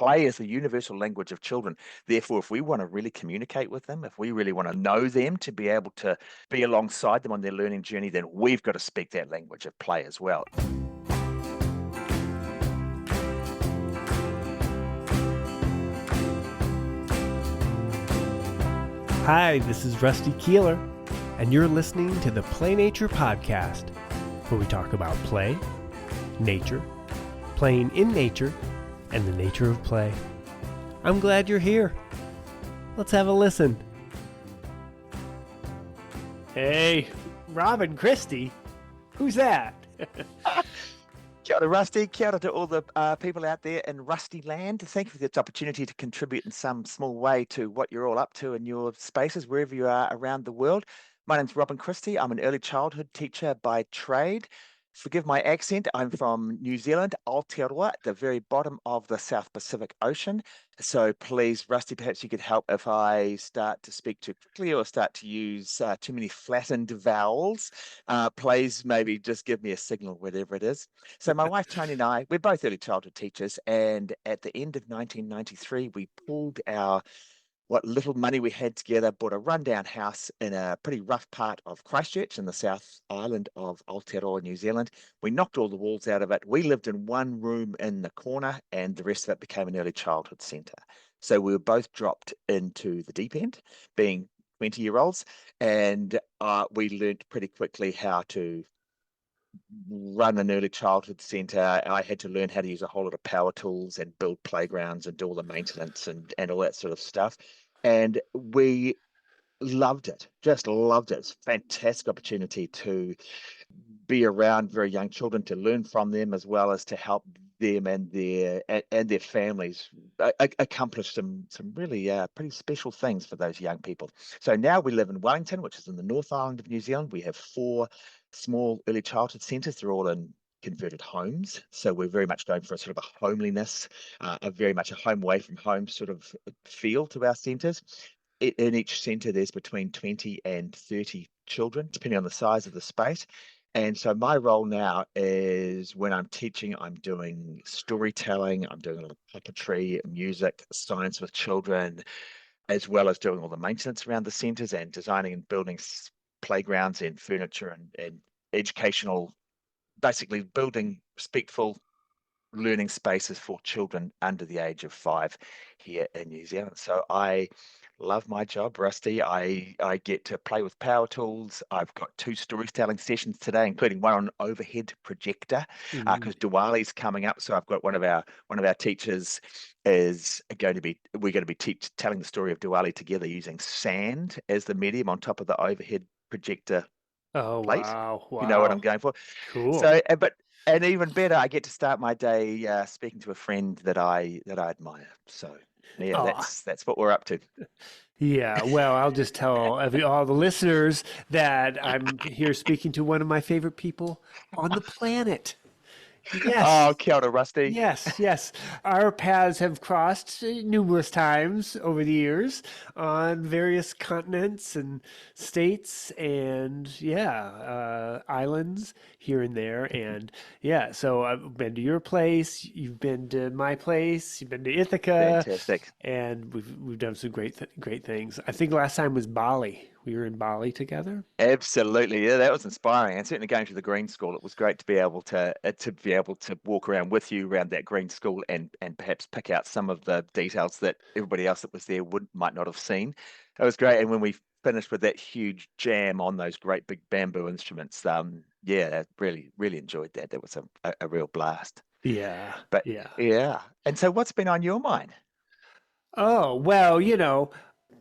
play is the universal language of children. Therefore, if we want to really communicate with them, if we really want to know them to be able to be alongside them on their learning journey, then we've got to speak that language of play as well. Hi, this is Rusty Keeler, and you're listening to the Play Nature Podcast, where we talk about play, nature, playing in nature, and the nature of play. I'm glad you're here. Let's have a listen. Hey, Robin Christie? Who's that? Kia ora, Rusty. Kia ora to all the people out there in Rusty Land. Thank you for this opportunity to contribute in some small way to what you're all up to in your spaces, wherever you are around the world. My name's Robin Christie. I'm an early childhood teacher by trade. Forgive my accent. I'm from New Zealand, Aotearoa, at the very bottom of the South Pacific Ocean. So please, Rusty, perhaps you could help if I start to speak too quickly or start to use too many flattened vowels. Please maybe just give me a signal, whatever it is. So my wife, Tony, and I, we're both early childhood teachers. And at the end of 1993, we pulled what little money we had together, bought a rundown house in a pretty rough part of Christchurch in the South Island of Aotearoa, New Zealand. We knocked all the walls out of it. We lived in one room in the corner, and the rest of it became an early childhood centre. So we were both dropped into the deep end, being 20-year-olds, and we learned pretty quickly how to run an early childhood centre. I had to learn how to use a whole lot of power tools and build playgrounds and do all the maintenance and all that sort of stuff. And we loved it, just loved it. It's a fantastic opportunity to be around very young children, to learn from them, as well as to help them and their families accomplish some really pretty special things for those young people. So now we live in Wellington, which is in the North Island of New Zealand. We have 4 small early childhood centres. They're all in converted homes. So we're very much going for a sort of a homeliness, a very much a home away from home sort of feel to our centres. In each centre, there's between 20 and 30 children, depending on the size of the space. And so my role now is, when I'm teaching, I'm doing storytelling, I'm doing a lot of puppetry, music, science with children, as well as doing all the maintenance around the centres and designing and building playgrounds and furniture and educational, basically building respectful learning spaces for children under the age of 5 here in New Zealand. So I love my job, Rusty. I get to play with power tools. I've got 2 storytelling sessions today, including one on overhead projector, because Diwali's coming up. So I've got one of our teachers we're going to be telling the story of Diwali together using sand as the medium on top of the overhead projector plate. Wow. You know what I'm going for. Cool. So, and even better, I get to start my day speaking to a friend that I admire. So yeah, that's what we're up to. Yeah, well, I'll just tell all the listeners that I'm here speaking to one of my favorite people on the planet. Yes. Oh, kia ora, Rusty. Yes. Our paths have crossed numerous times over the years on various continents and states and islands here and there. And so I've been to your place, you've been to my place, you've been to Ithaca. Fantastic. And we've done some great things. I think last time was Bali. We were in Bali together. Absolutely, yeah, that was inspiring. And certainly going to the Green School, it was great to be able to walk around with you around that Green School and perhaps pick out some of the details that everybody else that was there might not have seen. It was great. And when we finished with that huge jam on those great big bamboo instruments, really enjoyed that. That was a real blast. Yeah. But yeah. And so, what's been on your mind? Oh, well,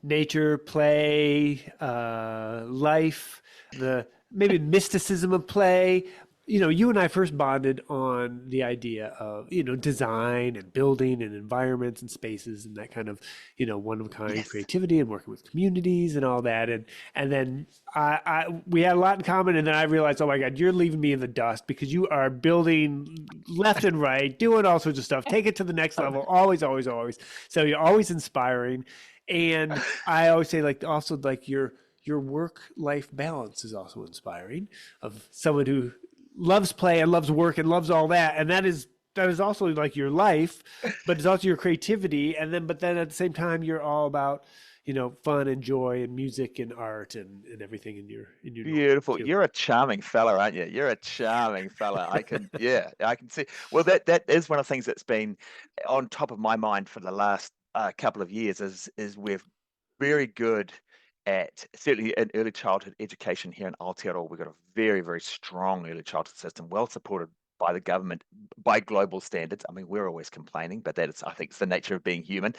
nature, play, life, the maybe mysticism of play. You and I first bonded on the idea of, design and building and environments and spaces and that kind of, one-of-a-kind creativity and working with communities and all that. And then we had a lot in common. And then I realized, oh my God, you're leaving me in the dust because you are building left and right, doing all sorts of stuff. Take it to the next level. Always, always, always. So you're always inspiring. And I always say, also your work-life balance is also inspiring, of someone who loves play and loves work and loves all that. And that is that is also like your life, but it's also your creativity. And then, but then at the same time, you're all about, fun and joy and music and art and everything in your normal Beautiful. too. You're a charming fella, aren't you? You're a charming fella. Yeah, I can see. Well, that is one of the things that's been on top of my mind for the last couple of years. Is we're very good at, certainly in early childhood education here in Aotearoa. We've got a very, very strong early childhood system, well supported by the government, by global standards. I mean, we're always complaining, but that is, I think, it's the nature of being human.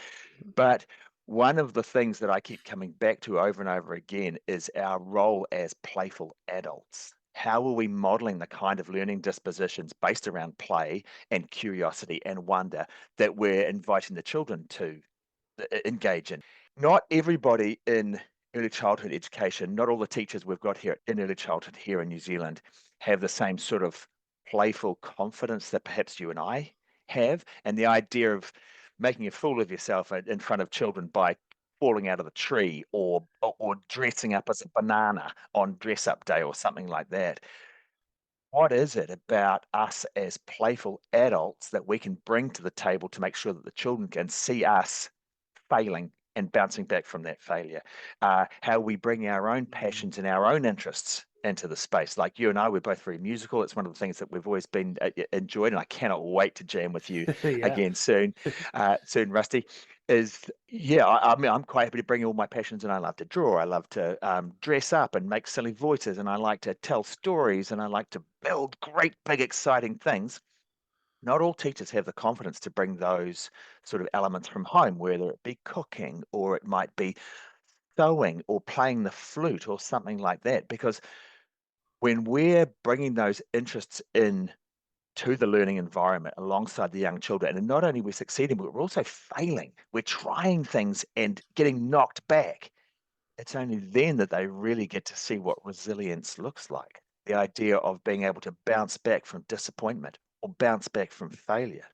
But one of the things that I keep coming back to over and over again is our role as playful adults. How are we modeling the kind of learning dispositions based around play and curiosity and wonder that we're inviting the children to engage in? Not everybody in early childhood education, not all the teachers we've got here in early childhood here in New Zealand have the same sort of playful confidence that perhaps you and I have. And the idea of making a fool of yourself in front of children by falling out of the tree or dressing up as a banana on dress up day or something like that. What is it about us as playful adults that we can bring to the table to make sure that the children can see us failing and bouncing back from that failure? How we bring our own passions and our own interests into the space. Like you and I, we're both very musical. It's one of the things that we've always been enjoyed, and I cannot wait to jam with you Yeah. again soon, Rusty. Yeah, I mean, I'm quite happy to bring all my passions, and I love to draw. I love to dress up and make silly voices, and I like to tell stories, and I like to build great, big, exciting things. Not all teachers have the confidence to bring those sort of elements from home, whether it be cooking or it might be sewing or playing the flute or something like that. Because when we're bringing those interests in to the learning environment alongside the young children, and not only we're succeeding, but we're also failing, we're trying things and getting knocked back. It's only then that they really get to see what resilience looks like. The idea of being able to bounce back from disappointment or bounce back from failure.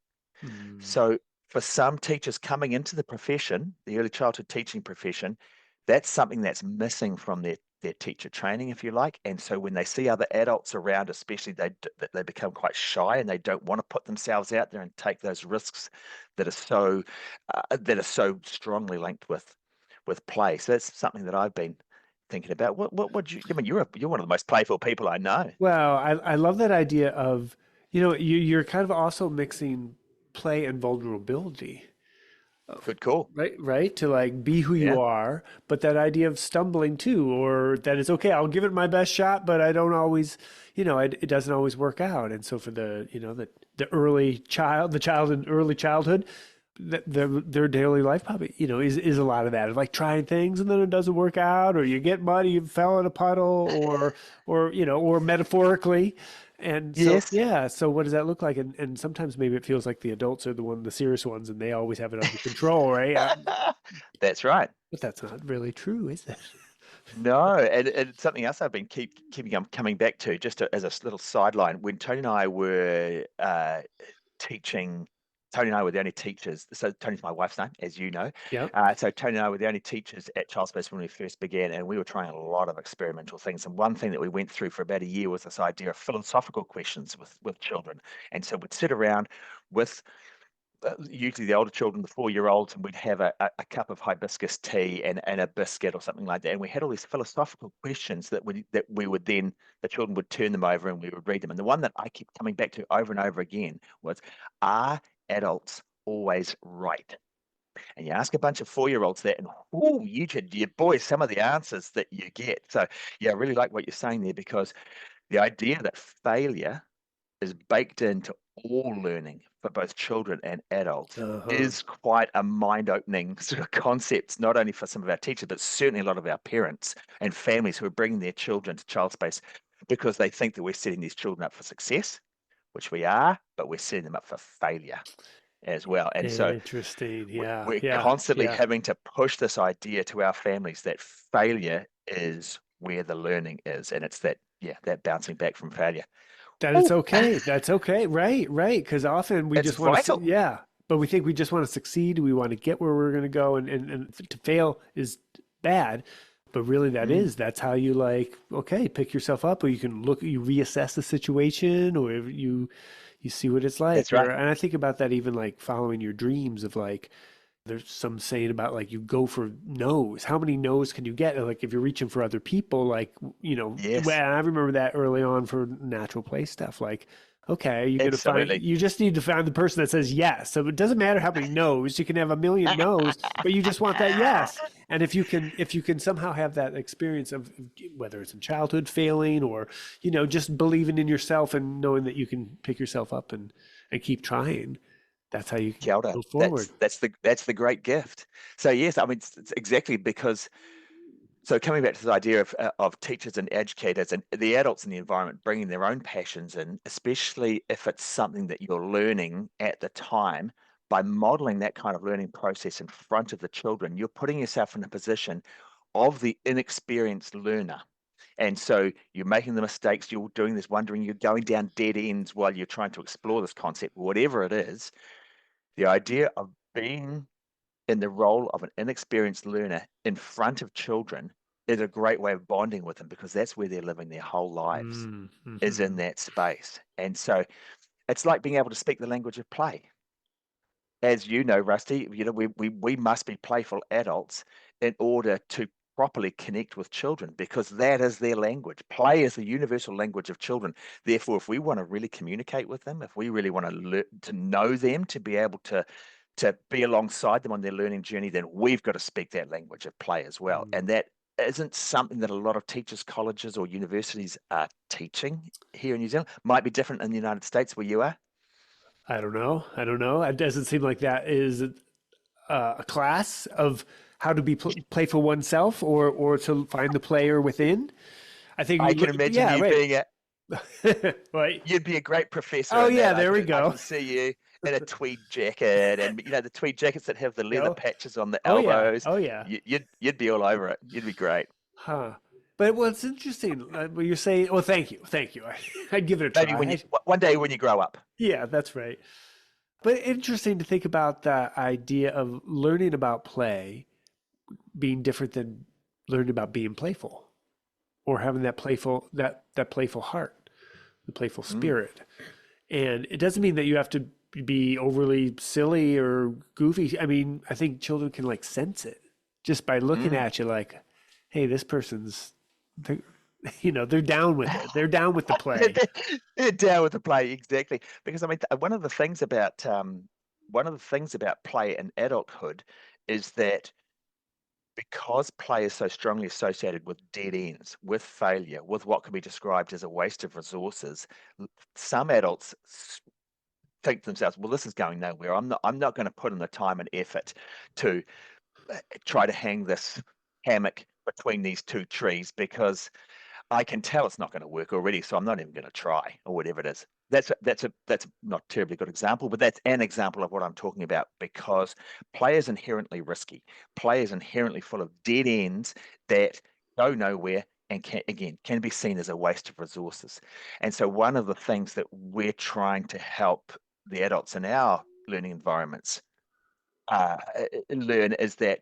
Mm. So, for some teachers coming into the profession, the early childhood teaching profession, that's something that's missing from their teacher training, if you like. And so, when they see other adults around, especially, they become quite shy and they don't want to put themselves out there and take those risks that are so strongly linked with play. So that's something that I've been thinking about. What you? I mean, you're one of the most playful people I know. Well, I love that idea of, you're kind of also mixing play and vulnerability. Good call. Right, to like be who you Yeah. are, but that idea of stumbling too, or that it's okay, I'll give it my best shot, but I don't always, it doesn't always work out. And so for the early child, the child in early childhood, their daily life probably, is a lot of that, of like trying things and then it doesn't work out, or you get muddy, you fell in a puddle, or metaphorically. And so, Yes. yeah, so what does that look like? And sometimes maybe it feels like the adults are the serious ones and they always have it under control, right? That's right. But that's not really true, is it? No, and it's something else I've been keeping coming back to, just as a little sideline. When Tony and I were teaching, Tony and I were the only teachers. So Tony's my wife's name, as you know. Yeah. So Tony and I were the only teachers at Child Space when we first began, and we were trying a lot of experimental things. And one thing that we went through for about a year was this idea of philosophical questions with children. And so we'd sit around with usually the older children, the 4-year-olds, and we'd have a cup of hibiscus tea and a biscuit or something like that. And we had all these philosophical questions that we would then, the children would turn them over and we would read them. And the one that I keep coming back to over and over again was, are adults always right? And you ask a bunch of 4-year-olds that, and boy, some of the answers that you get. So yeah, I really like what you're saying there, because the idea that failure is baked into all learning for both children and adults Uh-huh. is quite a mind-opening sort of concept, not only for some of our teachers, but certainly a lot of our parents and families who are bringing their children to child space because they think that we're setting these children up for success, which we are, but we're setting them up for failure as well. And so Interesting. Yeah. we're Yeah. constantly Yeah. having to push this idea to our families that failure is where the learning is, and it's that bouncing back from failure. That it's Ooh, okay. That's okay. Right. Right. Because often we it's just want to, vital. yeah, but we think we just want to succeed. We want to get where we're going to go. And to fail is bad. But really, Mm. that's how you like, okay, pick yourself up, or you can you reassess the situation, or you see what it's like. That's right. And I think about that even like following your dreams of like, there's some saying about like you go for no's. How many no's can you get? Like if you're reaching for other people, like, Yes, well, I remember that early on for natural play stuff. Like, okay, you're gonna find absolutely. you just need to find the person that says yes. So it doesn't matter how many no's. You can have a million no's, but you just want that yes. And if you can somehow have that experience of whether it's in childhood failing or, just believing in yourself and knowing that you can pick yourself up and keep trying, that's how you Kia ora. go forward. That's the great gift. So yes, I mean it's exactly because so coming back to the idea of teachers and educators and the adults in the environment bringing their own passions in, especially if it's something that you're learning at the time, by modeling that kind of learning process in front of the children, you're putting yourself in a position of the inexperienced learner. And so you're making the mistakes, you're doing this wondering, you're going down dead ends while you're trying to explore this concept, whatever it is. The idea of being in the role of an inexperienced learner in front of children is a great way of bonding with them because that's where they're living their whole lives, is in Mm-hmm. that space. And so it's like being able to speak the language of play. As you know, Rusty, we must be playful adults in order to properly connect with children because that is their language. Play is the universal language of children. Therefore, if we want to really communicate with them, if we really want to know them, to be able to be alongside them on their learning journey, then we've got to speak that language of play as well. And that isn't something that a lot of teachers, colleges, or universities are teaching here in New Zealand. Might be different in the United States where you are. I don't know. I don't know. It doesn't seem like that is a class of how to be playful oneself or to find the player within. I think I you can look, imagine yeah, you right. being a Right. You'd be a great professor Oh in that. yeah, I there we can I go. can see you in a tweed jacket, and the tweed jackets that have the leather No. patches on the Oh yeah. elbows. Oh yeah. You'd be all over it. You'd be great. Huh. But what's interesting, what you're saying, oh, thank you. Thank you. I'd give it a Maybe try. one day when you grow up. Yeah, that's right. But interesting to think about the idea of learning about play being different than learning about being playful or having that playful heart, the playful Mm, spirit. And it doesn't mean that you have to be overly silly or goofy. I mean, I think children can like sense it just by looking mm. at you like, hey, this person's, they're, they're down with it. They're down with the play. They're down with the play exactly because I mean one of the things about play and adulthood is that because play is so strongly associated with dead ends, with failure, with what can be described as a waste of resources, some adults think to themselves, "Well, this is going nowhere. I'm not going to put in the time and effort to try to hang this hammock between these two trees because I can tell it's not going to work already, so I'm not even going to try or whatever it is." That's not a terribly good example, but that's an example of what I'm talking about because play is inherently risky. Play is inherently full of dead ends that go nowhere and can be seen as a waste of resources. And so one of the things that we're trying to help the adults in our learning environments learn is that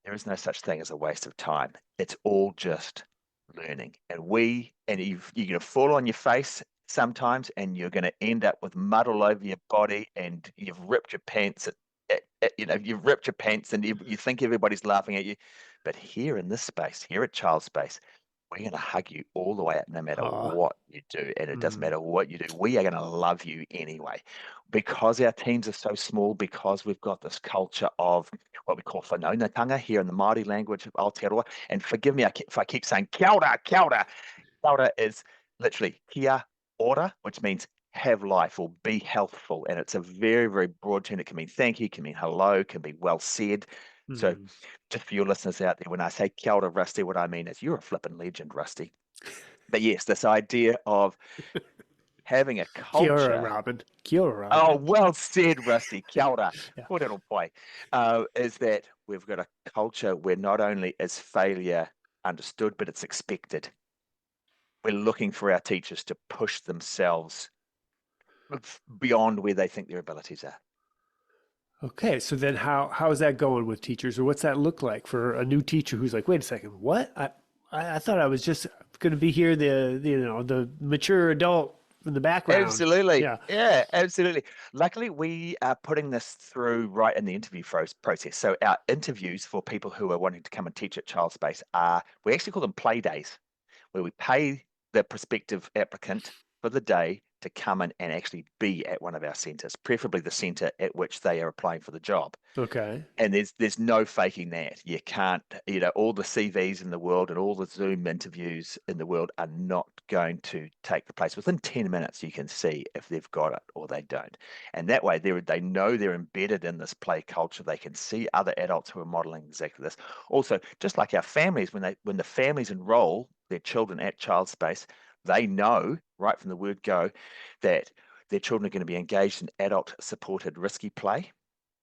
there is no such thing as a waste of time. It's all just learning. You're going to fall on your face sometimes, and you're going to end up with mud all over your body, and you've ripped your pants. You've ripped your pants, and you think everybody's laughing at you. But here in this space, here at Child Space, we're going to hug you all the way up, no matter Aw. what you do. And it doesn't Mm, matter what you do. We are going to love you anyway. Because our teams are so small, because we've got this culture of what we call whanaungatanga here in the Māori language of Aotearoa. And forgive me if I keep saying kia ora, kia ora. Kia ora is literally kia ora, which means have life or be healthful. And it's a very, very broad term. It can mean thank you, can mean hello, can be well said. So mm. just for your listeners out there, when I say kia ora, Rusty, what I mean is you're a flippin' legend, Rusty. But yes, this idea of having a Kia ora, culture. Robin. Kia ora, Oh, Robin. well said, Rusty. Kia ora. Yeah. Kōrero pai. Is that we've got a culture where not only is failure understood, but it's expected. We're looking for our teachers to push themselves beyond where they think their abilities are. Okay, so then how is that going with teachers, or what's that look like for a new teacher who's like, wait a second, what? I thought I was just going to be here the mature adult in the background. Absolutely. Yeah. Yeah, absolutely. Luckily, we are putting this through right in the interview process. So our interviews for people who are wanting to come and teach at Child Space we actually call them play days, where we pay the prospective applicant for the day to come in and actually be at one of our centres, preferably the centre at which they are applying for the job. Okay. And there's no faking that. You can't, all the CVs in the world and all the Zoom interviews in the world are not going to take the place. Within 10 minutes, you can see if they've got it or they don't. And that way they know they're embedded in this play culture. They can see other adults who are modeling exactly this. Also, just like our families, when the families enroll their children at Child Space, they know right from the word go that their children are going to be engaged in adult supported risky play.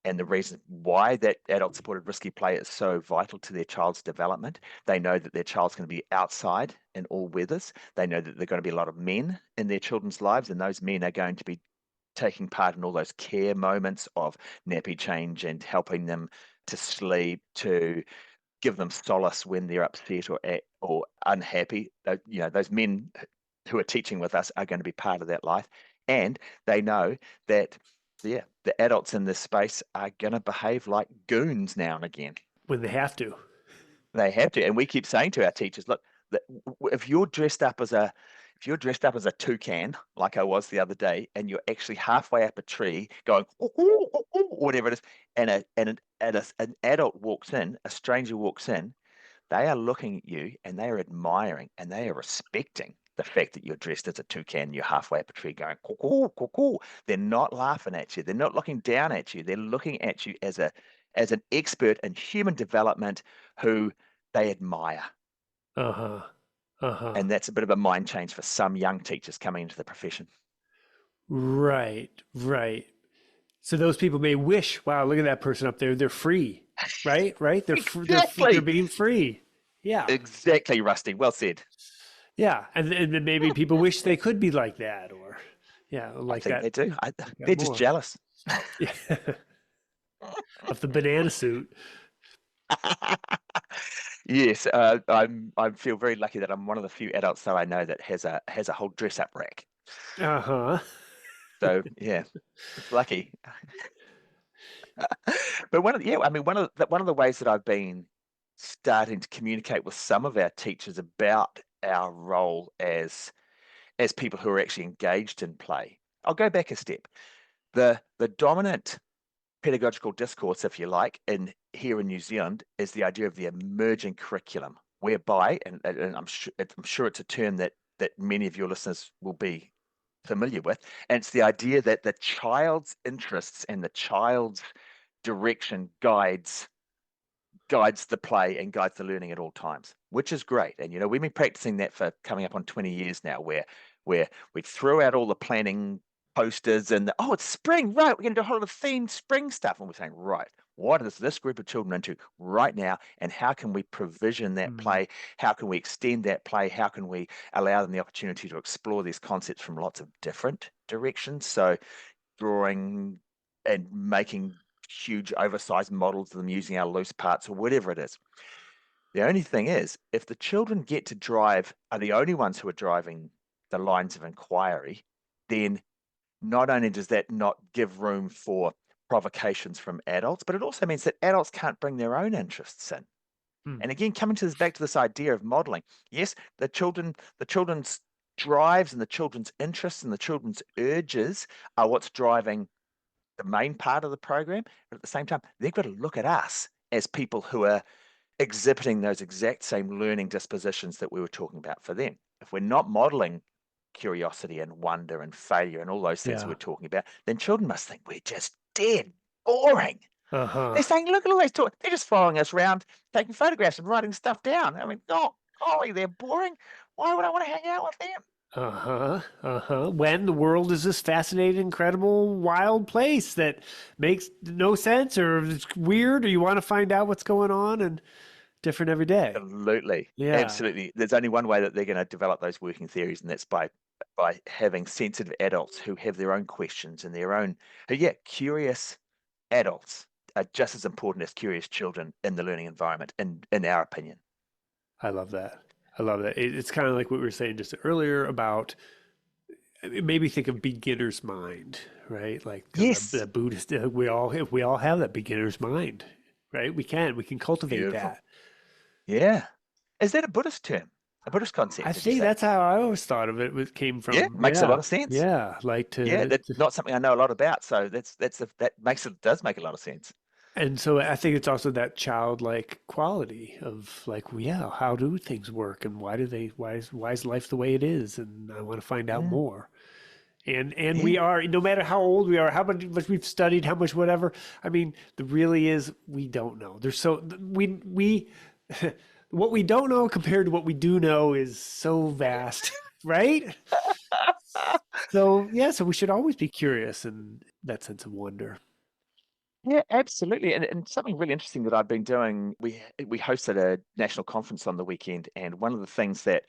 And the reason why that adult supported risky play is so vital to their child's development. They know that their child's going to be outside in all weathers. They know that there are going to be a lot of men in their children's lives, and those men are going to be taking part in all those care moments of nappy change and helping them to sleep, to give them solace when they're upset or unhappy. Those men who are teaching with us are going to be part of that life, and they know that the adults in this space are going to behave like goons now and again. When they have to. They have to, and we keep saying to our teachers, look, if you're dressed up as a toucan, like I was the other day, and you're actually halfway up a tree going, "Ooh, ooh, ooh, ooh," whatever it is, and an adult walks in, a stranger walks in, they are looking at you and they are admiring and they are respecting the fact that you're dressed as a toucan, you're halfway up a tree going, cuckoo, cuckoo. They're not laughing at you. They're not looking down at you. They're looking at you as an expert in human development who they admire. Uh-huh. Uh-huh. And that's a bit of a mind change for some young teachers coming into the profession. Right, right. So those people may wish, wow, look at that person up there. They're free, right? Right? They're Exactly. being free. Yeah. Exactly, Rusty. Well said. Yeah. And then maybe people wish they could be like that or yeah, I like think that, they do. that They're just more. jealous. Yeah. Of the banana suit. Yes, I feel very lucky that I'm one of the few adults that I know that has a whole dress up rack. Uh-huh. So yeah, it's lucky. But one of the ways that I've been starting to communicate with some of our teachers about our role as people who are actually engaged in play. I'll go back a step. The dominant pedagogical discourse, if you like, here in New Zealand is the idea of the emerging curriculum, whereby, and I'm sure it's a term that many of your listeners will be familiar with, and it's the idea that the child's interests and the child's direction guides the play and guides the learning at all times, which is great. And we've been practicing that for coming up on 20 years now, where we threw out all the planning posters and it's spring, right? We're going to do a whole lot of themed spring stuff, and we're saying, right, what is this group of children into right now, and how can we provision that Mm. play? How can we extend that play? How can we allow them the opportunity to explore these concepts from lots of different directions? So drawing and making huge oversized models of them using our loose parts or whatever it is. The only thing is, if the children are the only ones who are driving the lines of inquiry, then not only does that not give room for provocations from adults, but it also means that adults can't bring their own interests in. Mm. And again, back to this idea of modeling. Yes, the children's drives and the children's interests and the children's urges are what's driving the main part of the program, but at the same time, they've got to look at us as people who are exhibiting those exact same learning dispositions that we were talking about for them. If we're not modeling curiosity and wonder and failure and all those things Yeah. we're talking about, then children must think we're just dead boring. Uh-huh. They're saying, look at all these talk. They're just following us around, taking photographs and writing stuff down. I mean, golly, they're boring. Why would I want to hang out with them? Uh-huh. Uh-huh. When the world is this fascinating, incredible, wild place that makes no sense or it's weird or you want to find out what's going on and different every day. Absolutely. Yeah. Absolutely. There's only one way that they're going to develop those working theories, and that's by having sensitive adults who have their own questions and curious adults are just as important as curious children in the learning environment, in our opinion. I love that. I love that. It's kind of like what we were saying just earlier about it made me think of beginner's mind, right? Like Yes. the Buddhist, we all have that beginner's mind, right? We can cultivate Beautiful. that. Yeah. Is that a Buddhist term? A Buddhist I concept, did you think say? that's how I always thought of it. It came Yeah, from, makes a lot of sense. like Yeah, that's not something I know a lot about. So that makes it does make a lot of sense. and so I think it's also that childlike quality of like, well, yeah, how do things work and why is life the way it is? And I want to find out Mm, more. And yeah. we are, no matter how old we are, how much we've studied, how much whatever. I mean, the really is we don't know. There's so we what we don't know compared to what we do know is so vast, right? So yeah, so we should always be curious and that sense of wonder. Yeah, absolutely. And something really interesting that I've been doing, we hosted a national conference on the weekend, and one of the things that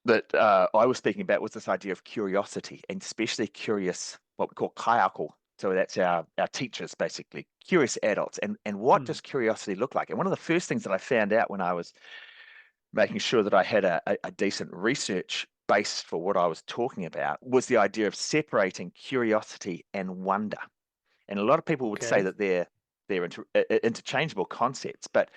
I was speaking about was this idea of curiosity, and especially curious, what we call kayako. So that's our teachers, basically, curious adults. And what Hmm. does curiosity look like? And one of the first things that I found out when I was making sure that I had a decent research base for what I was talking about was the idea of separating curiosity and wonder. And a lot of people would say Okay. that they're interchangeable concepts, but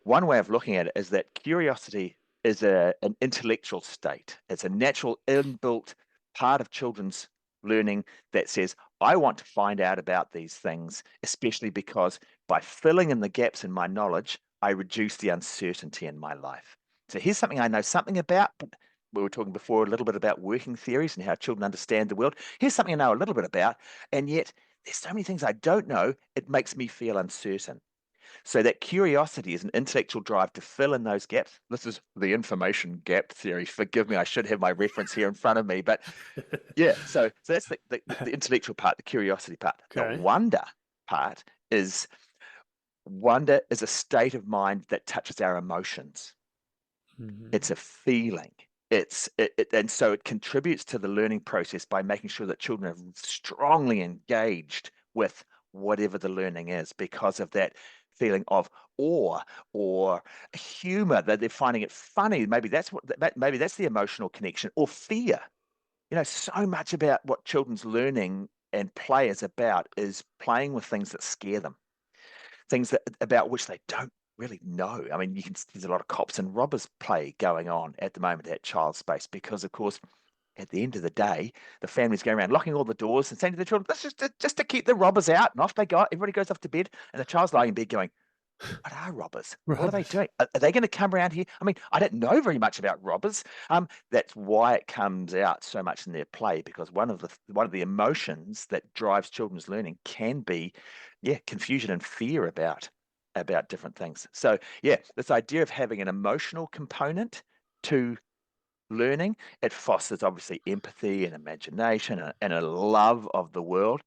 one way of looking at it is that curiosity is an intellectual state. It's a natural inbuilt part of children's learning that says, I want to find out about these things, especially because by filling in the gaps in my knowledge, I reduce the uncertainty in my life. So here's something I know something about. We were talking before a little bit about working theories and how children understand the world. Here's something I know a little bit about, and yet there's so many things I don't know, it makes me feel uncertain. So that curiosity is an intellectual drive to fill in those gaps. This is the information gap theory. Forgive me, I should have my reference here in front of me. But yeah, so that's the intellectual part, the curiosity part. The Okay. part is wonder is a state of mind that touches our emotions. It's Hmm. a feeling. And so it contributes to the learning process by making sure that children are strongly engaged with whatever the learning is because of that feeling of awe or humor that they're finding it funny. Maybe that's the emotional connection or fear. So much about what children's learning and play is about is playing with things that scare them, things that about which they don't really know. I mean, there's a lot of cops and robbers play going on at the moment at Child Space because, of course, at the end of the day, the family's going around locking all the doors and saying to the children, "Let's just to keep the robbers out." And off they go. Everybody goes off to bed, and the child's lying in bed going, "What are robbers? What are they Robbers. doing? Are they going to come around here?" I mean, I don't know very much about robbers. That's why it comes out so much in their play because one of the emotions that drives children's learning can be, yeah, confusion and fear about different things. So yeah, this idea of having an emotional component to learning, it fosters obviously empathy and imagination and a love of the world.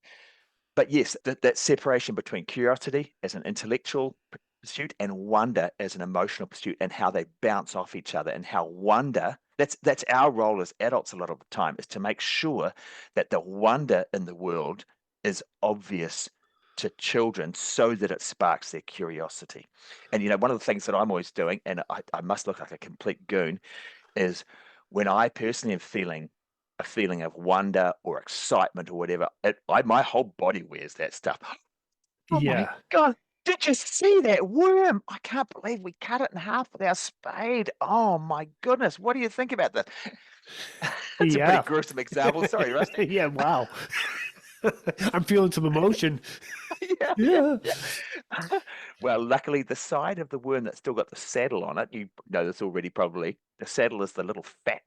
But yes, that separation between curiosity as an intellectual pursuit and wonder as an emotional pursuit and how they bounce off each other and how wonder that's our role as adults a lot of the time is to make sure that the wonder in the world is obvious to children so that it sparks their curiosity. And one of the things that I'm always doing, and I must look like a complete goon, is when I personally am feeling a feeling of wonder or excitement or whatever, my whole body wears that stuff. Oh my Yeah. God, did you see that worm? I can't believe we cut it in half with our spade. Oh my goodness, what do you think about that? That's a pretty Yeah. gruesome example. Sorry, Rusty. Yeah. Wow. I'm feeling some emotion. Yeah, yeah, Yeah. yeah. Well, luckily, the side of the worm that's still got the saddle on it, you know this already probably. The saddle is the little fat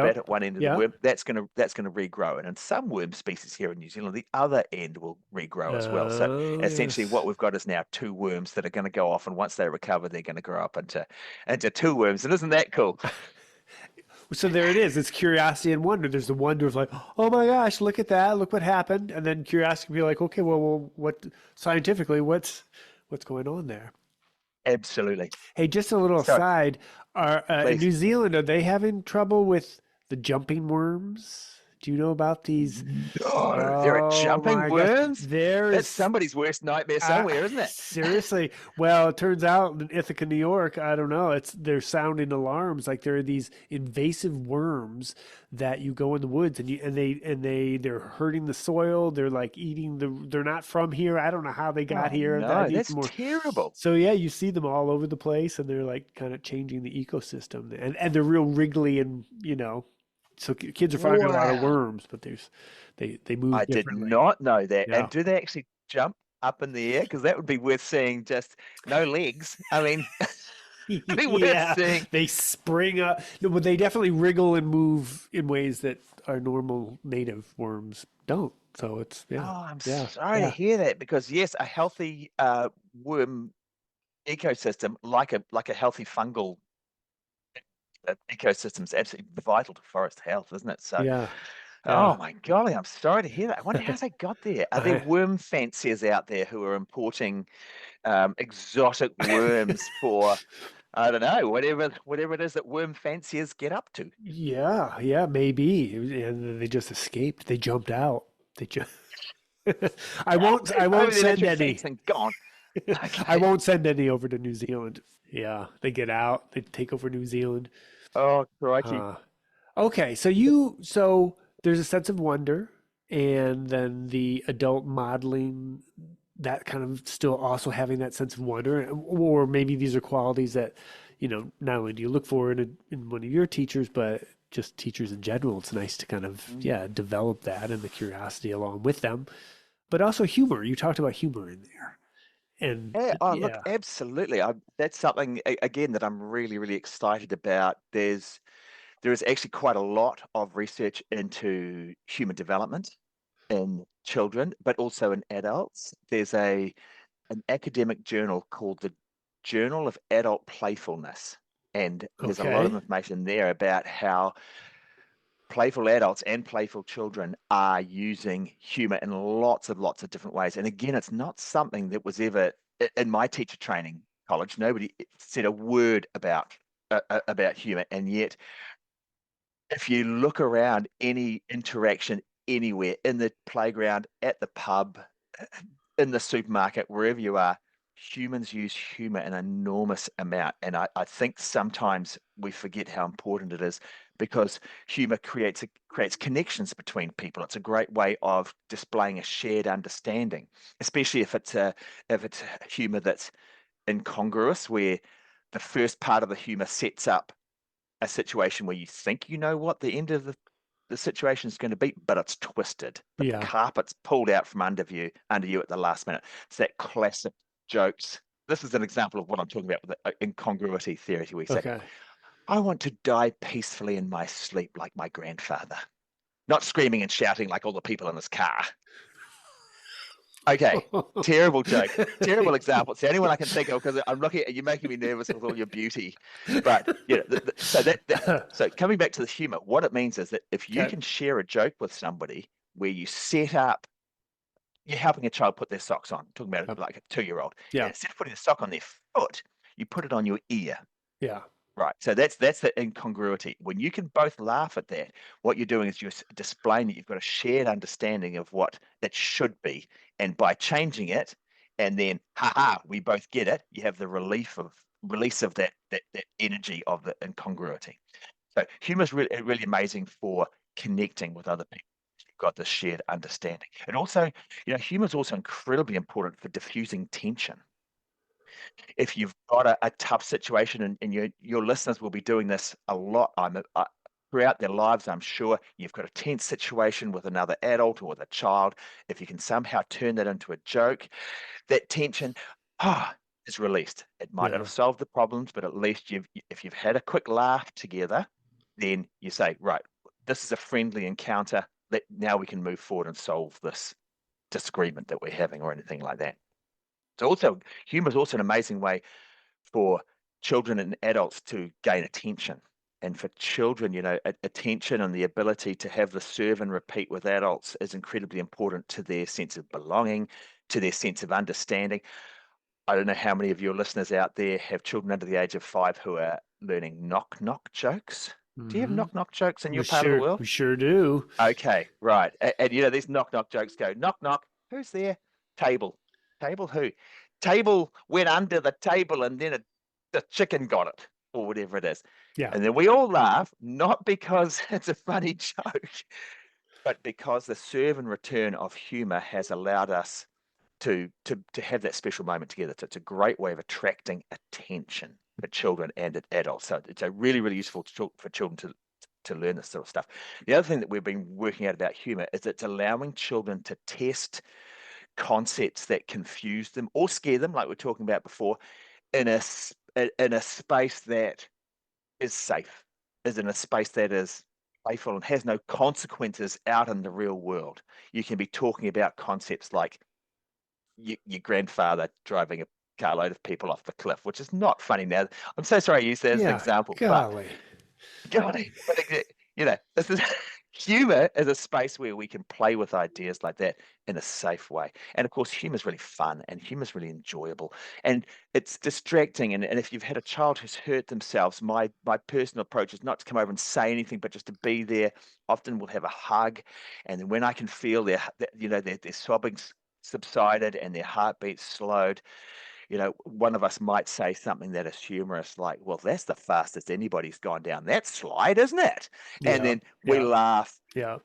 bit Yep. at one end of the Yep. worm. That's gonna regrow. And in some worm species here in New Zealand, the other end will regrow as well. So Oh, essentially, what yes. we've got is now two worms that are going to go off, and once they recover, they're going to grow up into two worms. And isn't that cool? So there it is. It's curiosity and wonder. There's the wonder of like, oh my gosh, look at that. Look what happened. And then curiosity can be like, okay, well, what scientifically, what's going on there? Absolutely. Hey, just a little So aside. Are in please. New Zealand, are they having trouble with the jumping worms? Do you know about these? No, there are Oh jumping my gosh, worms. there That's is. somebody's worst nightmare somewhere, isn't it? Seriously. Well, it turns out in Ithaca, New York, I don't know, they're sounding alarms. Like there are these invasive worms that you go in the woods and they're hurting the soil. They're like eating they're not from here. I don't know how they got Oh here. I no, need that's some more. terrible. So yeah, you see them all over the place and they're like kind of changing the ecosystem. And they're real wriggly and, so kids are finding a lot of Wow. worms, but they move I did differently. not know that. And Yeah. do they actually jump up in the air? Because that would be worth seeing. Just no legs. I mean, be worth Yeah, seeing. they spring up. No, but they definitely wriggle and move in ways that our normal native worms don't. So it's yeah, Oh, I'm yeah, sorry to yeah, hear that because yes, a healthy worm ecosystem, like a healthy fungal ecosystem, is absolutely vital to forest health, isn't it? So, yeah, yeah. oh my golly, I'm sorry to hear that. I wonder how they got there. Are there I, worm fanciers out there who are importing exotic worms for I don't know whatever it is that worm fanciers get up to? yeah, yeah, maybe. And they just escaped. They jumped out. They just. I Over won't the send electric any. fence and gone. I Okay. won't send any over to New Zealand. Yeah, they get out. They take over New Zealand. Oh, crikey. Uh, Okay, so there's a sense of wonder, and then the adult modeling that kind of still also having that sense of wonder, or maybe these are qualities that, not only do you look for in one of your teachers, but just teachers in general. It's nice to kind of, Mm. yeah, develop that and the curiosity along with them, but also humor. You talked about humor in there, and Yeah, oh, look, yeah, absolutely. That's something again that I'm really, really excited about. There is actually quite a lot of research into human development in children, but also in adults. There's an academic journal called the Journal of Adult Playfulness, and there's a lot of okay, information there about how playful adults and playful children are using humor in lots of different ways. And again, it's not something that was ever in my teacher training college. Nobody said a word about humor, and yet if you look around any interaction anywhere in the playground, at the pub, in the supermarket, wherever you are, humans use humor an enormous amount. And I think sometimes we forget how important it is because humor creates connections between people. It's a great way of displaying a shared understanding, especially if it's a humor that's incongruous, where the first part of the humor sets up a situation where you think you know what the end of the situation is going to be, but it's twisted. The yeah, carpet's pulled out from under you at the last minute. It's that classic jokes. This is an example of what I'm talking about with the incongruity theory, where we say, okay. I want to die peacefully in my sleep like my grandfather, not screaming and shouting like all the people in this car. Okay, terrible joke, terrible example. It's the only one I can think of because I'm looking at you, making me nervous with all your beauty. But so coming back to the humor, what it means is that if you Okay. can share a joke with somebody where you set up, you're helping a child put their socks on, talking about it Yep. like a 2-year-old, and Yeah. instead of putting the sock on their foot, you put it on your ear. Yeah. Right. So that's the incongruity. When you can both laugh at that, what you're doing is you're displaying that you've got a shared understanding of what it should be. And by changing it, and then, haha, we both get it, you have the release of that energy of the incongruity. So humor is really amazing for connecting with other people. You've got this shared understanding. And also, humor is also incredibly important for diffusing tension. If you've got a tough situation, and your listeners will be doing this a lot throughout their lives, I'm sure you've got a tense situation with another adult or with a child. If you can somehow turn that into a joke, that tension is released. It might not Yeah. have solved the problems, but at least if you've had a quick laugh together, then you say, right, this is a friendly encounter. Now we can move forward and solve this disagreement that we're having or anything like that. So also, humor is also an amazing way for children and adults to gain attention. And for children, attention and the ability to have the serve and repeat with adults is incredibly important to their sense of belonging, to their sense of understanding. I don't know how many of your listeners out there have children under the age of 5 who are learning knock knock jokes. Do you have Hmm. knock knock jokes in your part of the world? We sure do. Okay, right. And these knock knock jokes go, knock knock, who's there? Table. Table who? Table went under the table and then the chicken got it, or whatever it is. Yeah. And then we all laugh, not because it's a funny joke, but because the serve and return of humor has allowed us to have that special moment together. So it's a great way of attracting attention for children and adults. So it's a really, really useful for children to learn this sort of stuff. The other thing that we've been working out about humor is it's allowing children to test concepts that confuse them or scare them, like we are talking about before, in a space that is safe, is in a space that is playful and has no consequences out in the real world. You can be talking about concepts like your grandfather driving a carload of people off the cliff, which is not funny now. I'm so sorry I used that as an Yeah. example, but Golly. golly, this is humor is a space where we can play with ideas like that in a safe way. And of course, humor is really fun and humor is really enjoyable and it's distracting. And if you've had a child who's hurt themselves, my personal approach is not to come over and say anything, but just to be there. Often we'll have a hug, and then when I can feel their sobbing subsided and their heartbeat slowed, one of us might say something that is humorous, like, well, that's the fastest anybody's gone down that slide, isn't it? And Yeah. then we Yeah. laugh. Yeah.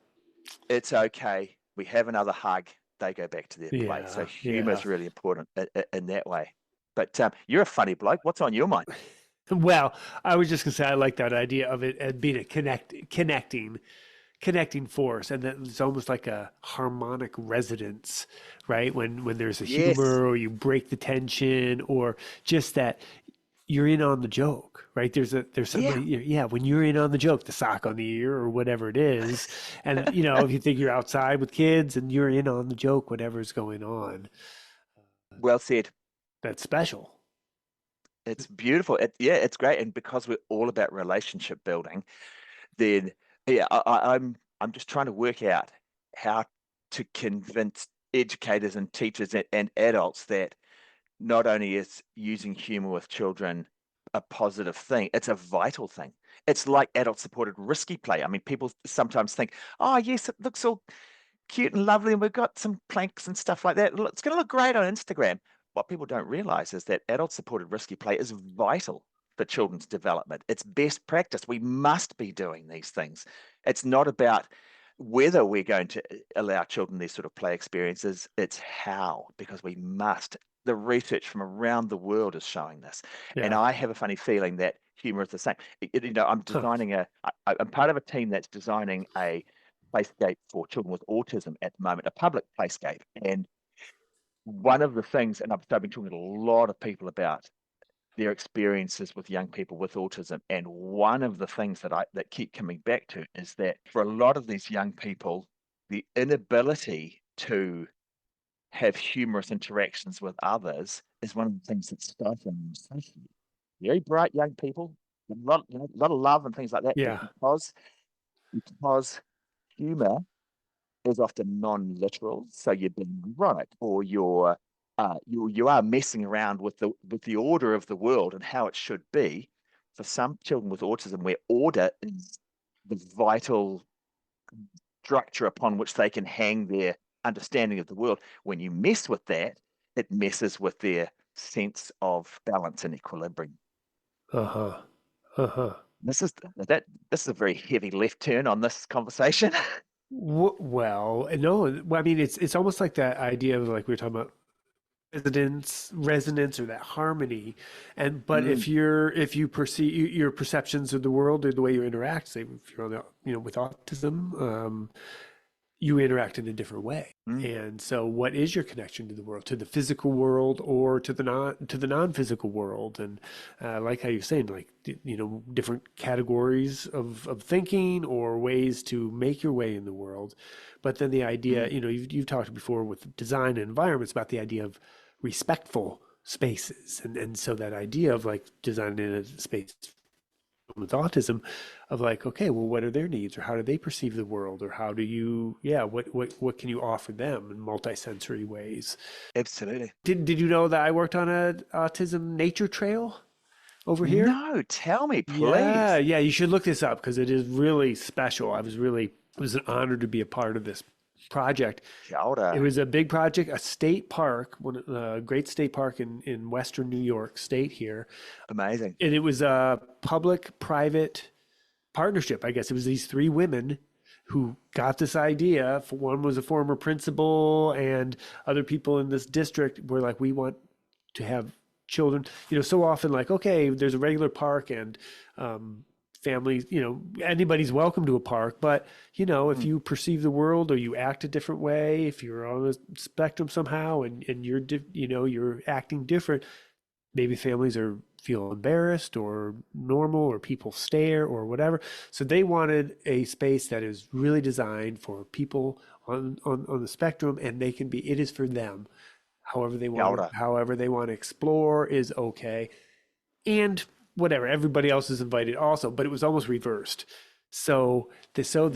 It's okay. We have another hug. They go back to their play. So Yeah. humor Yeah. is really important in that way. But you're a funny bloke. What's on your mind? Well, I was just gonna say I like that idea of it as being a connecting force, and that it's almost like a harmonic resonance, right? When there's a Yes. humor, or you break the tension, or just that you're in on the joke, right? There's Yeah. somebody, yeah. When you're in on the joke, the sock on the ear, or whatever it is, and if you think you're outside with kids and you're in on the joke, whatever's going on, Well said. that's special. It's beautiful. It's great. And because we're all about relationship building, then yeah, I'm just trying to work out how to convince educators and teachers and adults that not only is using humor with children a positive thing, it's a vital thing. It's like adult supported risky play. I mean, people sometimes think, oh, yes, it looks all cute and lovely, and we've got some planks and stuff like that. It's going to look great on Instagram. What people don't realize is that adult supported risky play is vital for children's development. It's best practice. We must be doing these things. It's not about whether we're going to allow children these sort of play experiences, it's how, because we must. The research from around the world is showing this. And Yeah. I have a funny feeling that humor is the same. I'm Huh. designing I'm part of a team that's designing a playscape for children with autism at the moment, a public playscape. And one of the things, and I've been talking to a lot of people about their experiences with young people with autism, and one of the things that keep coming back to is that for a lot of these young people, the inability to have humorous interactions with others is one of the things that's stifling them socially. Very bright young people, a lot of love and things like that, but Yeah. because humor is often non-literal. So you're being right, or you are messing around with the order of the world and how it should be. For some children with autism, where order is the vital structure upon which they can hang their understanding of the world, when you mess with that, it messes with their sense of balance and equilibrium. Uh-huh. Uh-huh. This is that. This is a very heavy left turn on this conversation. Well, no, well, I mean, it's almost like that idea of like we were talking about resonance or that harmony. And but Mm, if you perceive your perceptions of the world or the way you interact, say if you're on the, with autism, you interact in a different way. mm. And so what is your connection to the world, to the physical world or to the non-physical world? And like how you're saying, like, different categories of thinking or ways to make your way in the world. But then the idea, Mm. you've talked before with design and environments about the idea of respectful spaces. And so that idea of like designing in a space with autism of like, okay, well, what are their needs or how do they perceive the world or how do you, yeah, what can you offer them in multisensory ways? Absolutely. Did you know that I worked on a autism nature trail? over here. No, tell me, Yeah, please. yeah, you should look this up because it is really special. It was an honor to be a part of this project. Kia It ora. was a big project, a state park, a great state park in Western New York State here. Amazing. And it was a public-private partnership. I guess it was these three women who got this idea. One was a former principal, and other people in this district were like, we want to have children. So often, like, okay, there's a regular park, and families, anybody's welcome to a park. But, if Mm, you perceive the world or you act a different way, if you're on the spectrum somehow and you're acting different, maybe families are feel embarrassed or normal or people stare or whatever. So they wanted a space that is really designed for people on the spectrum, and it is for them. Kia ora. However they want to explore is okay. And whatever, everybody else is invited also, but it was almost reversed.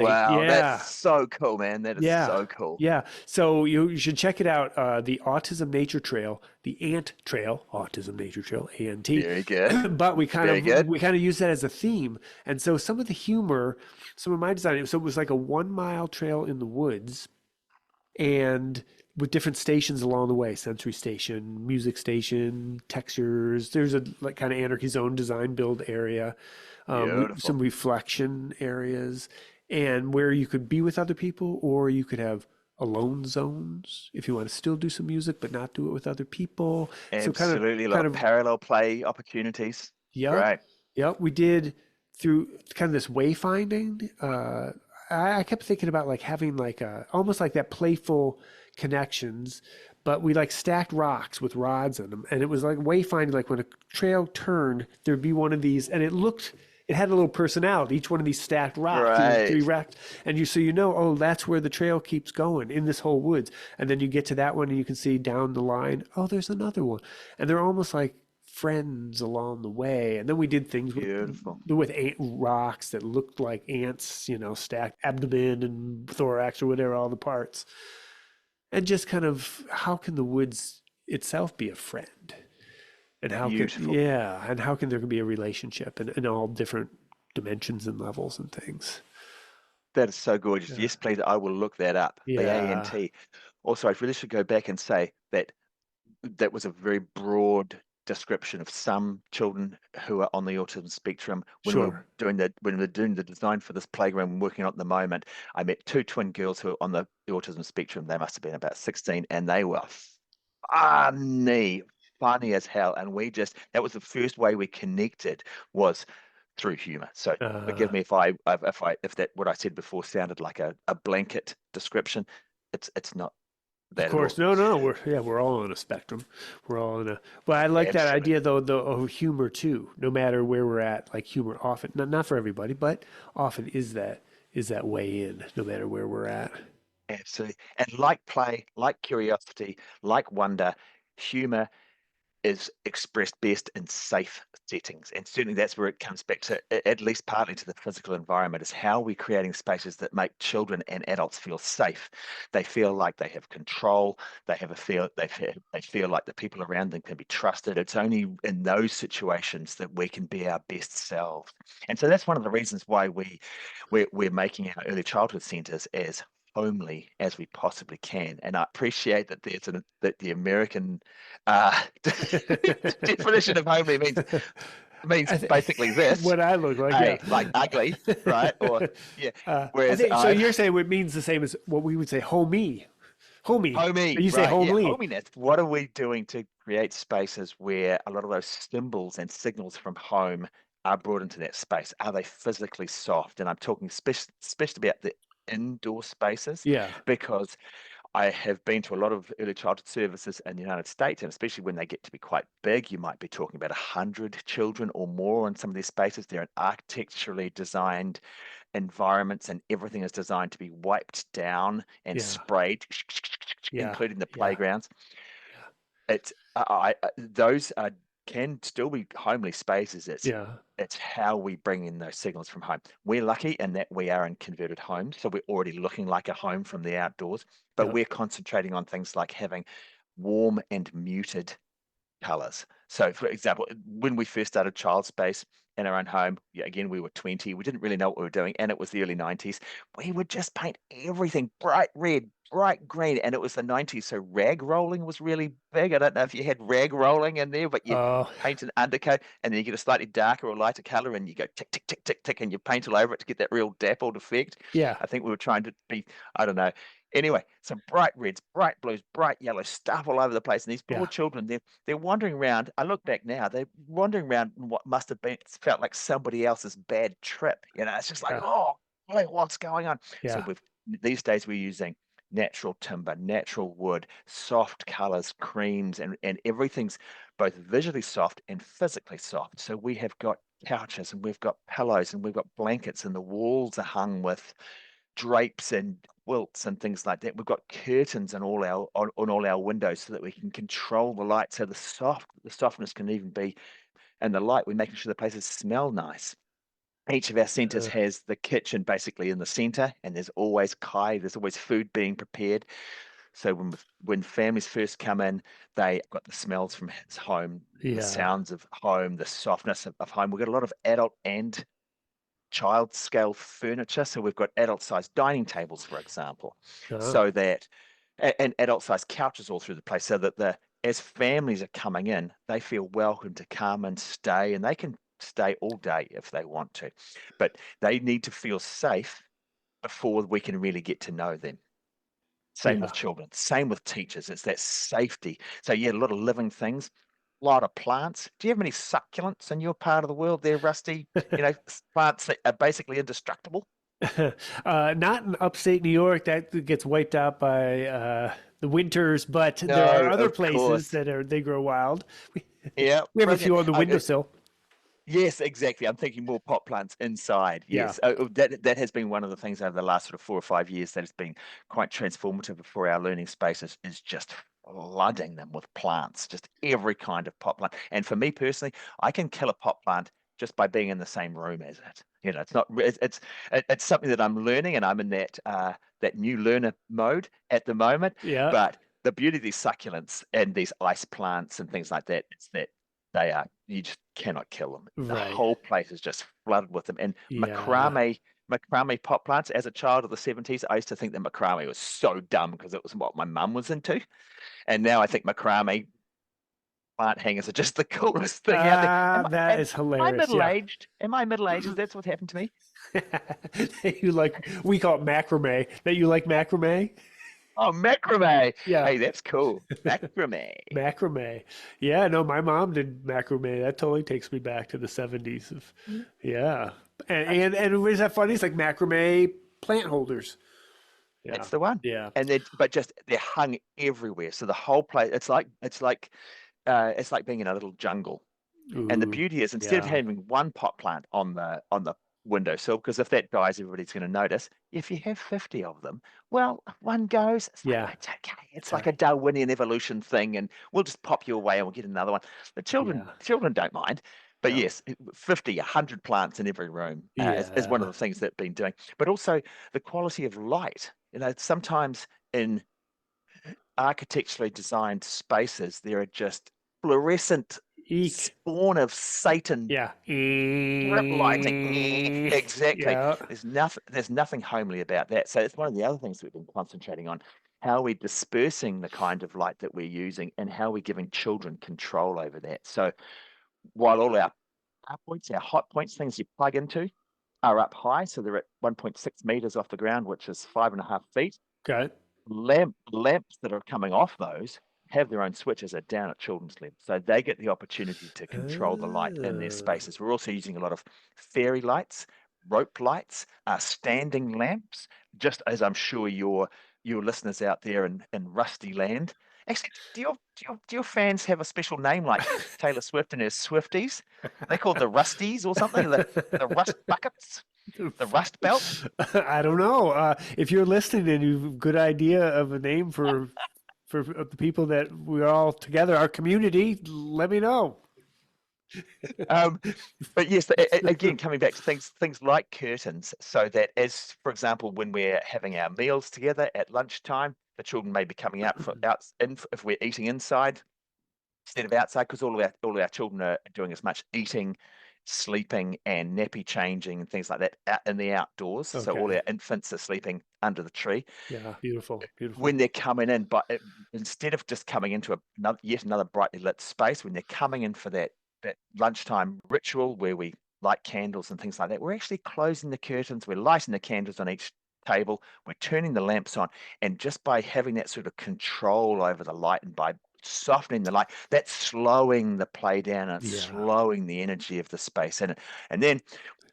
Wow, that's Yeah. so cool, man. That is Yeah, so cool. yeah. So you should check it out. The Autism Nature Trail, the Ant Trail, Autism Nature Trail, ANT. Very good. But Very good. we kind of use that as a theme, and so some of the humor, some of my design. So it was like a 1 mile trail in the woods, and with different stations along the way, sensory station, music station, textures. There's a like kind of anarchy zone design build area, some Beautiful. reflection areas, and where you could be with other people, or you could have alone zones if you want to still do some music but not do it with other people. So Absolutely. A lot kind of of parallel play opportunities. Yep. Great. Yep. We did through kind of this wayfinding. I kept thinking about like having like almost like that playful connections, but we like stacked rocks with rods in them. And it was like wayfinding, like when a trail turned, there'd be one of these, and it had a little personality, each one of these stacked rocks, three Great. rocks. And oh, that's where the trail keeps going in this whole woods. And then you get to that one and you can see down the line, oh, there's another one. And they're almost like friends along the way. And then we did things Beautiful. with ant rocks that looked like ants, stacked abdomen and thorax or whatever, all the parts. And just kind of how can the woods itself be a friend? And Beautiful. how can there be a relationship in all different dimensions and levels and things? That is so gorgeous. Yeah. Yes, please. I will look that up. The Yeah. ANT. Also, I really should go back and say that that was a very broad description of some children who are on the autism spectrum. Sure. When we were doing the design for this playground I'm working on at the moment, I met two twin girls who are on the autism spectrum. They must have been about 16, and they were funny, funny as hell. And that was the first way we connected, was through humor. So Uh, forgive me if that what I said before sounded like a blanket description. It's not of that at course. all. No, no, we're all on a spectrum. We're all in a, well, I like that idea Absolutely. though, of humor too, no matter where we're at, like humor often, not for everybody, but often is that way in, no matter where we're at. Absolutely. And like play, like curiosity, like wonder, humor is expressed best in safe settings. And certainly that's where it comes back to, at least partly to the physical environment, is how we're creating spaces that make children and adults feel safe. They feel like they have control. They feel like the people around them can be trusted. It's only in those situations that we can be our best selves. And so that's one of the reasons why we're making our early childhood centers as homely as we possibly can. And I appreciate that that the American uh, definition of homely means I basically this: what I look like, yeah. hey, like ugly, right? Or yeah. I Whereas think so. I'm You're saying it means the same as what we would say, homey, homey. homey, You say right? Yeah, homely. hominess. What are we doing to create spaces where a lot of those symbols and signals from home are brought into that space? Are they physically soft? And I'm talking especially about the indoor spaces, Yeah, because I have been to a lot of early childhood services in the United States, and especially when they get to be quite big, you might be talking about 100 children or more in some of these spaces. They're in architecturally designed environments, and everything is designed to be wiped down and yeah, sprayed, yeah, including the yeah, playgrounds. yeah, It's those are can still be homely spaces. yeah, It's how we bring in those signals from home. We're lucky in that we are in converted homes, so we're already looking like a home from the outdoors, but yeah, we're concentrating on things like having warm and muted colors. So, for example, when we first started Child Space in our own home, yeah, again, we were 20. We didn't really know what we were doing, and it was the early 90s. We would just paint everything bright red, bright green, and it was the 90s. So rag rolling was really big. I don't know if you had rag rolling in there, but you'd Oh, paint an undercoat, and then you get a slightly darker or lighter color, and you go tick, tick, tick, tick, tick, and you paint all over it to get that real dappled effect. yeah. I think we were trying to be, I don't know. Anyway, some bright reds, bright blues, bright yellows, stuff all over the place. And these poor Yeah. children, they're wandering around. I look back now, they're wandering around in what must have been felt like somebody else's bad trip. It's just like, Yeah. oh, boy, what's going on? So Yeah. these days we're using natural timber, natural wood, soft colors, creams, and everything's both visually soft and physically soft. So we have got couches and we've got pillows and we've got blankets, and the walls are hung with drapes and quilts and things like that. We've got curtains on all our windows so that we can control the light. So the softness can even be in the light. We're making sure the places smell nice. Each of our centers Uh, has the kitchen basically in the center, and there's always food being prepared. So when families first come in, they got the smells from his home, the yeah. sounds of home, the softness of home. We've got a lot of adult and child scale furniture. So we've got adult sized dining tables, for example, Oh, so that and adult sized couches all through the place, so that as families are coming in, they feel welcome to come and stay, and they can stay all day if they want to, but they need to feel safe before we can really get to know them. Same with yeah. children, same with teachers. It's that safety. So yeah, a lot of living things, a lot of plants. Do you have many succulents in your part of the world there, Rusty? Plants that are basically indestructible. Not in upstate New York. That gets wiped out by the winters, but there are No, other of places course. that they grow wild. We, Yeah, we have a brilliant. few on the windowsill. Yes, exactly. I'm thinking more pot plants inside. Yeah. Yes. That has been one of the things over the last sort of 4 or 5 years that has been quite transformative for our learning spaces, is just flooding them with plants, just every kind of pot plant. And for me personally, I can kill a pot plant just by being in the same room as it. It's not it's something that I'm learning, and I'm in that new learner mode at the moment. Yeah. But the beauty of these succulents and these ice plants and things like that is that you just cannot kill them. The Right. whole place is just flooded with them. And Yeah. macrame pot plants. As a child of the 70s, I used to think that macrame was so dumb because it was what my mum was into. And now I think macrame plant hangers are just the coolest thing out there. That Am is I hilarious. middle Yeah. aged? Am I middle aged? That's what happened to me. You like, we call it macrame. That you like macrame? Oh, macrame. Yeah. Hey, that's cool. Macrame. Macrame. Yeah, no, my mom did macrame. That totally takes me back to the 70s of, yeah. And is that funny? It's like macrame plant holders. Yeah. That's the one. Yeah. And but just they're hung everywhere. So the whole place, it's like being in a little jungle. And the Ooh. beauty is, instead of Yeah. having one pot plant on the windowsill, because if that dies, everybody's going to notice. If you have 50 of them, well, if one goes, it's like, Yeah. it's okay. It's It's like a, a Darwinian evolution thing, and we'll just pop you away and we'll get another one. The yeah. children don't mind. But Yeah. yes, 50, 100 plants in every room is one of Yeah. the things that I've been doing. But also the quality of light. Sometimes in architecturally designed spaces, there are just fluorescent Eek. spawn of Satan Yeah. strip lighting. Exactly. Yeah. There's nothing homely about that. So it's one of the other things we've been concentrating on. How are we dispersing the kind of light that we're using, and how are we giving children control over that? So while all our points, our hot points, things you plug into, are up high, so they're at 1.6 meters off the ground, which is 5.5 feet. Okay. Lamps that are coming off those have their own switches are down at children's level, so they get the opportunity to control the light in their Oh. spaces. We're also using a lot of fairy lights, rope lights, standing lamps, just as I'm sure your listeners out there in Rusty Land. Actually, do your fans have a special name like Taylor Swift and her Swifties? They called the Rusties or something, the Rust Buckets, the Rust Belt. I don't know. If you're listening and you've a good idea of a name for the people that we're all together, our community, let me know. Um, but yes, again, coming back to things like curtains, so that as, for example, when we're having our meals together at lunchtime, the children may be coming out if we're eating inside. instead of outside, because all of our children are doing as much eating, sleeping, and nappy changing and things like that out in the outdoors. So all Okay. our infants are sleeping under the tree. Yeah. Beautiful. When Beautiful. they're coming in, but instead of just coming into yet another brightly lit space, when they're coming in for that lunchtime ritual where we light candles and things like that, we're actually closing the curtains, we're lighting the candles on each table, we're turning the lamps on, and just by having that sort of control over the light and by softening the light, that's slowing the play down and Yeah. slowing the energy of the space in it. And then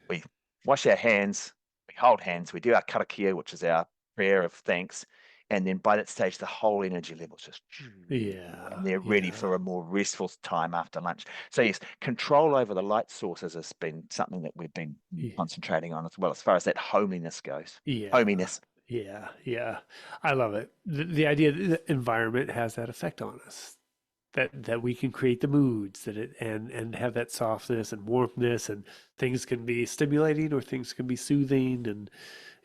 we wash our hands, we hold hands, we do our karakia, which is our prayer of thanks. And then by that stage, the whole energy levels just, Yeah. and they're ready Yeah. for a more restful time after lunch. So yes, control over the light sources has been something that we've been concentrating on as well, as far as that homeliness goes. Yeah. Hominess. Yeah. Yeah. I love it. The idea that the environment has that effect on us. That we can create the moods that it and have that softness and warmthness, and things can be stimulating or things can be soothing, and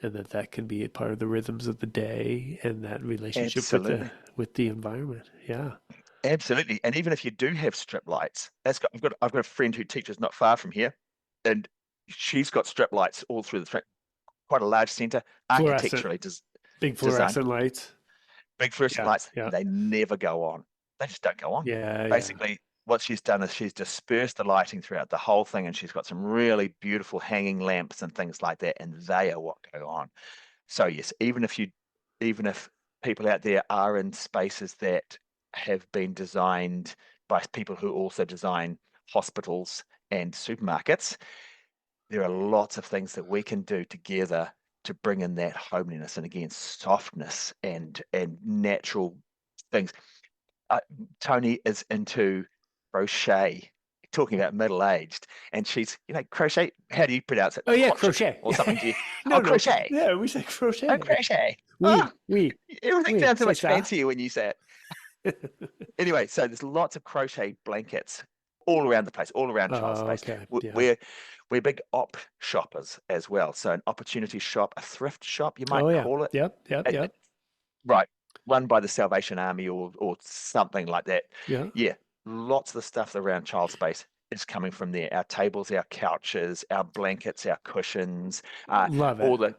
that can be a part of the rhythms of the day and that relationship Absolutely. with the environment. Yeah. Absolutely. And even if you do have strip lights, I've got a friend who teaches not far from here, and she's got strip lights all through the quite a large centre, Fluorescent, architecturally big designed, fluorescent lights. big fluorescent Yeah. lights. Yeah. They never go on. They just don't go on. Yeah. Yeah. Basically, what she's done is she's dispersed the lighting throughout the whole thing, and she's got some really beautiful hanging lamps and things like that, and they are what go on. So yes, even if people out there are in spaces that have been designed by people who also design hospitals and supermarkets, there are lots of things that we can do together to bring in that homeliness and again softness and natural things. uh, Tony is into crochet, talking about middle-aged, and she's, crochet. How do you pronounce it? Oh yeah, Crochet crochet. or something? Do you? No, Oh, no. crochet. Yeah, we say Oh, crochet. crochet. Oui, Oh, oui, everything oui. sounds so C'est much ça. fancier when you say it. Anyway, so there's lots of crochet blankets all around the place, all around Child Oh, Space. okay. We- Yeah. We're big op shoppers as well. So an opportunity shop, a thrift shop, you might Oh yeah. call it. Yep. Yep. Yep. Right, run by the Salvation Army or something like that. Yeah. Yeah, lots of the stuff around Child Space is coming from there. Our tables, our couches, our blankets, our cushions, Love it.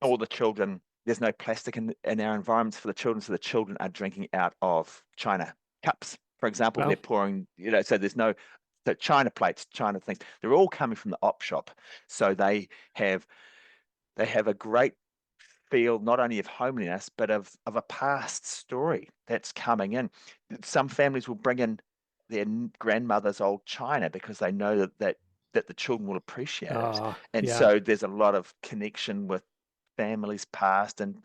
all the children. There's no plastic in our environments for the children, so the children are drinking out of China cups, for example. Well, They're pouring, so there's no China plates, China things. They're all coming from the op shop, so they have a great feel not only of homeliness but of a past story that's coming in. Some families will bring in their grandmother's old china because they know that the children will appreciate it, and yeah. so there's a lot of connection with families past and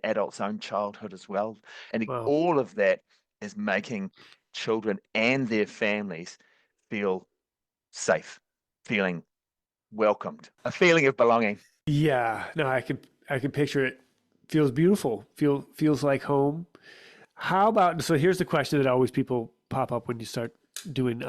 adults' own childhood as well, and Wow. all of that is making children and their families feel safe, feeling welcomed, a feeling of belonging. Yeah. No, I can picture it. Feels beautiful. Feels like home. How about, so here's the question that always people pop up when you start doing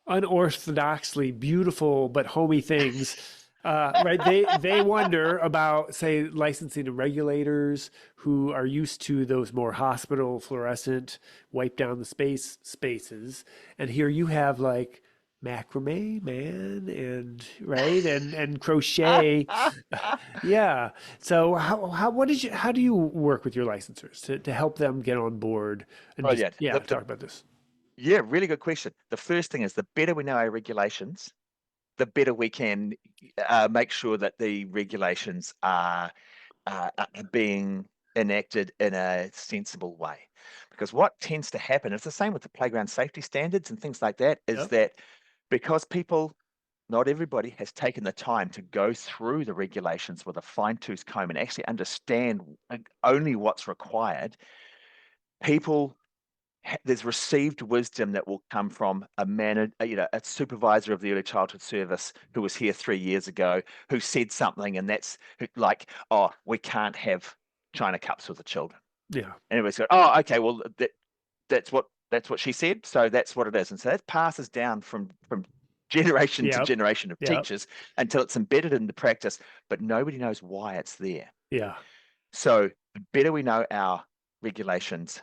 unorthodoxly beautiful but homey things. Right? They wonder about, say, licensing and regulators who are used to those more hospital fluorescent wipe down the spaces, and here you have like macrame, man, and right, and crochet. Yeah. So how do you work with your licensors to help them get on board and just, Brilliant. yeah, talk about this? Yeah, really good question. The first thing is the better we know our regulations, the better we can make sure that the regulations are being enacted in a sensible way. Because what tends to happen, it's the same with the playground safety standards and things like that, is Yep. that because not everybody has taken the time to go through the regulations with a fine-tooth comb and actually understand only what's required, people there's received wisdom that will come from a supervisor of the early childhood service who was here 3 years ago, who said something, and that's like, oh, we can't have china cups with the children. Yeah. And everybody's go, oh, okay, well that's what she said, so that's what it is, and so that passes down from generation to Yep. generation of Yep. teachers until it's embedded in the practice, but nobody knows why it's there. Yeah. So the better we know our regulations,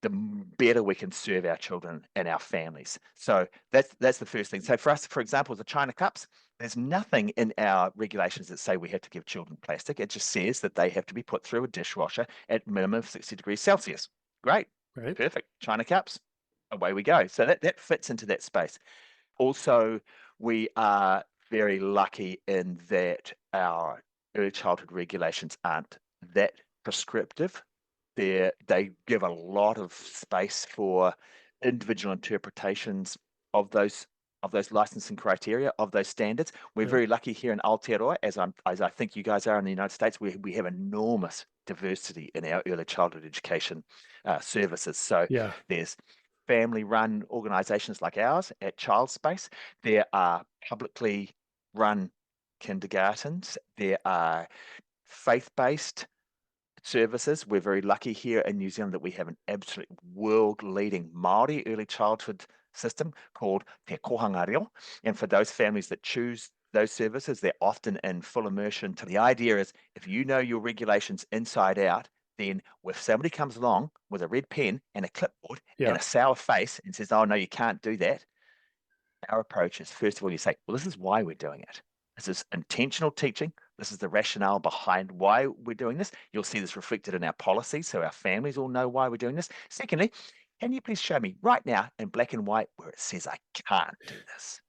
the better we can serve our children and our families. So that's the first thing. So for us, for example, the China cups, there's nothing in our regulations that say we have to give children plastic. It just says that they have to be put through a dishwasher at minimum of 60 degrees Celsius. Great. Right. Perfect. China cups, away we go. So that fits into that space. Also, we are very lucky in that our early childhood regulations aren't that prescriptive. They give a lot of space for individual interpretations of those licensing criteria, of those standards. We're Right. very lucky here in Aotearoa, as I think you guys are in the United States. We have enormous diversity in our early childhood education services. So Yeah. there's family-run organisations like ours at Child Space. There are publicly run kindergartens. There are faith-based services. We're very lucky here in New Zealand that we have an absolute world-leading Māori early childhood system called Te Kohanga Reo. And for those families that choose those services, they're often in full immersion. The idea is if you know your regulations inside out, then if somebody comes along with a red pen and a clipboard Yeah. and a sour face and says, oh, no, you can't do that, our approach is, first of all, you say, well, this is why we're doing it. This is intentional teaching. This is the rationale behind why we're doing this. You'll see this reflected in our policies, so our families all know why we're doing this. Secondly, can you please show me right now in black and white where it says I can't do this?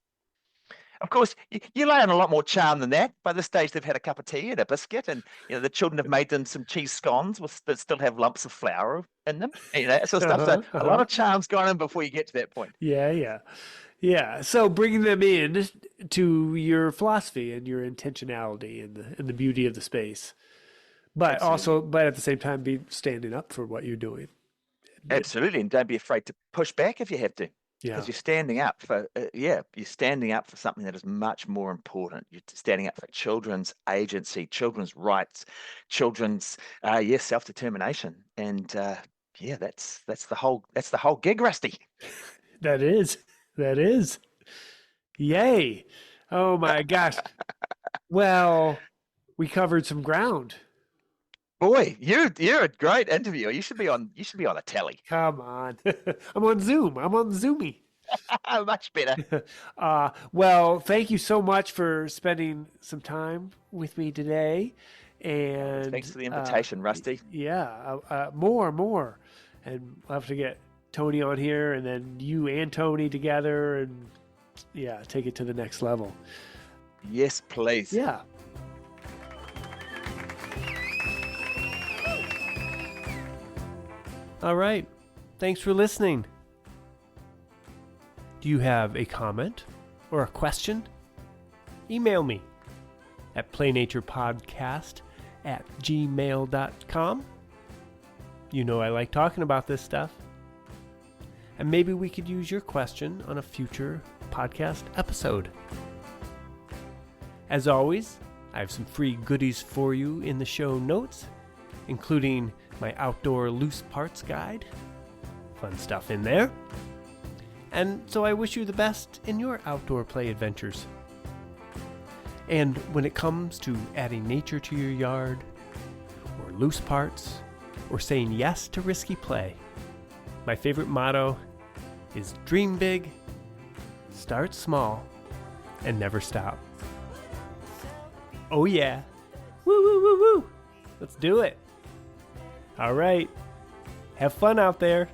Of course, you lay on a lot more charm than that. By this stage, they've had a cup of tea and a biscuit, and the children have made them some cheese scones that still have lumps of flour in them, that sort of stuff. So a lot of charm's gone in before you get to that point. Yeah. So bringing them in to your philosophy and your intentionality and the beauty of the space, but Absolutely. at the same time, be standing up for what you're doing. Absolutely, and don't be afraid to push back if you have to. Yeah. Because you're standing up for, you're standing up for something that is much more important. You're standing up for children's agency, children's rights, children's, self-determination, and that's the whole gig, Rusty. That is. Yay! Oh my gosh. Well, we covered some ground. Boy, you're a great interviewer. You should be on a telly. Come on. I'm on Zoom. I'm on Zoomy. Much better. Well, thank you so much for spending some time with me today. And thanks for the invitation, Rusty. Yeah, more. And I'll have to get Tony on here and then you and Tony together and take it to the next level. Yes, please. Yeah. All right. Thanks for listening. Do you have a comment or a question? Email me at playnaturepodcast@gmail.com. You know I like talking about this stuff. And maybe we could use your question on a future podcast episode. As always, I have some free goodies for you in the show notes, including my outdoor loose parts guide. Fun stuff in there. And so I wish you the best in your outdoor play adventures. And when it comes to adding nature to your yard, or loose parts, or saying yes to risky play, my favorite motto is dream big, start small, and never stop. Oh yeah. Woo, woo, woo, woo. Let's do it. All right. Have fun out there.